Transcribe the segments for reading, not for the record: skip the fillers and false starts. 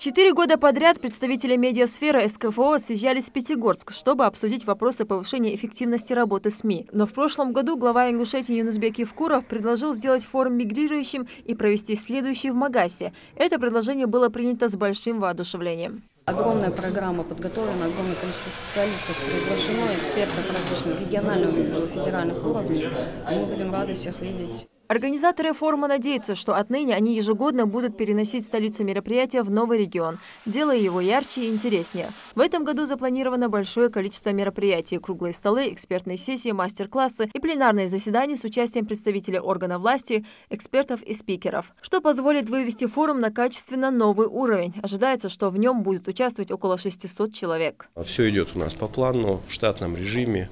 4 года подряд представители медиасферы СКФО съезжались в Пятигорск, чтобы обсудить вопросы повышения эффективности работы СМИ. Но в прошлом году глава Ингушетии Юнусбек Евкуров предложил сделать форум мигрирующим и провести следующий в Магасе. Это предложение было принято с большим воодушевлением. Огромная программа подготовлена, огромное количество специалистов приглашено, экспертов различных региональных и федеральных уровней. Мы будем рады всех видеть. Организаторы форума надеются, что отныне они ежегодно будут переносить столицу мероприятия в новый регион, делая его ярче и интереснее. В этом году запланировано большое количество мероприятий: круглые столы, экспертные сессии, мастер-классы и пленарные заседания с участием представителей органов власти, экспертов и спикеров, что позволит вывести форум на качественно новый уровень. Ожидается, что в нем будет участвовать около 600 человек. Все идет у нас по плану, в штатном режиме.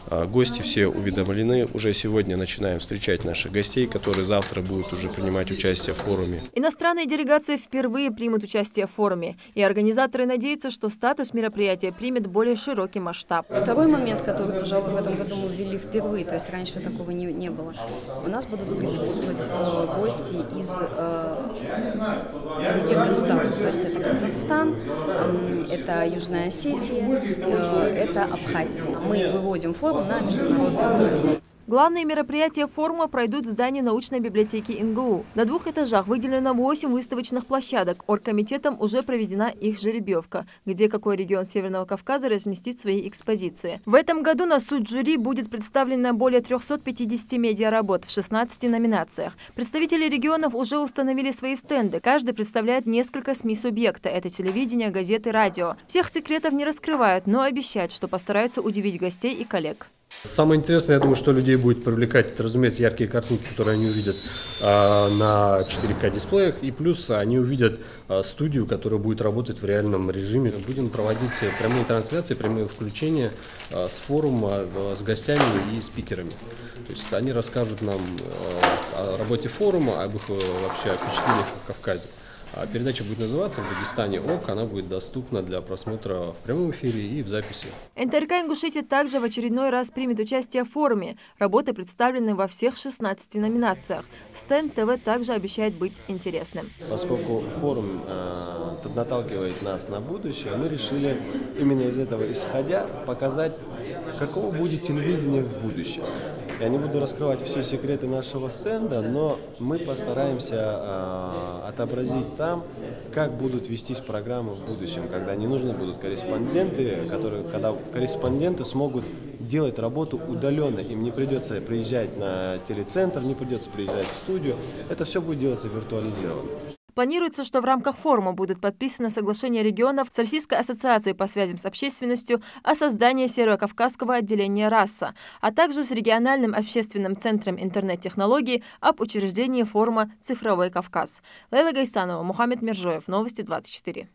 Гости все уведомлены. Уже сегодня начинаем встречать наших гостей, которые завтра будут уже принимать участие в форуме. Иностранные делегации впервые примут участие в форуме. И организаторы надеются, что статус мероприятия примет более широкий масштаб. Второй момент, который, пожалуй, в этом году мы ввели впервые, то есть раньше такого не было. У нас будут присутствовать гости из других государств. То есть это Казахстан, это Южная Осетия, это Абхазия. Мы выводим форум на международный уровень. Главные мероприятия форума пройдут в здании научной библиотеки НГУ. На 2 этажах выделено 8 выставочных площадок. Оргкомитетом уже проведена их жеребьевка, где какой регион Северного Кавказа разместит свои экспозиции. В этом году на суд жюри будет представлено более 350 медиаработ в 16 номинациях. Представители регионов уже установили свои стенды. Каждый представляет несколько СМИ-субъекта. Это телевидение, газеты, радио. Всех секретов не раскрывают, но обещают, что постараются удивить гостей и коллег. Самое интересное, я думаю, что людей будет привлекать, это, разумеется, яркие картинки, которые они увидят на 4К дисплеях, и плюс они увидят студию, которая будет работать в реальном режиме. Будем проводить прямые трансляции, прямые включения с форума, с гостями и спикерами. То есть они расскажут нам о работе форума, об их вообще впечатлениях в Кавказе. Передача будет называться «В Дагестане ОК», она будет доступна для просмотра в прямом эфире и в записи. НТРК Ингушетия также в очередной раз примет участие в форуме. Работы представлены во всех 16 номинациях. Стенд ТВ также обещает быть интересным. Поскольку форум наталкивает нас на будущее, мы решили именно из этого исходя показать, каково будет телевидение в будущем. Я не буду раскрывать все секреты нашего стенда, но мы постараемся отобразить там, как будут вестись программы в будущем, когда не нужны будут корреспонденты, когда корреспонденты смогут делать работу удаленно. Им не придется приезжать на телецентр, не придется приезжать в студию. Это все будет делаться виртуализированно. Планируется, что в рамках форума будут подписаны соглашения регионов с Российской ассоциацией по связям с общественностью о создании северокавказского отделения РАСА, а также с региональным общественным центром интернет-технологий об учреждении форума «Цифровой Кавказ». Лейла Гайсанова, Мухаммед Миржоев. Новости 24.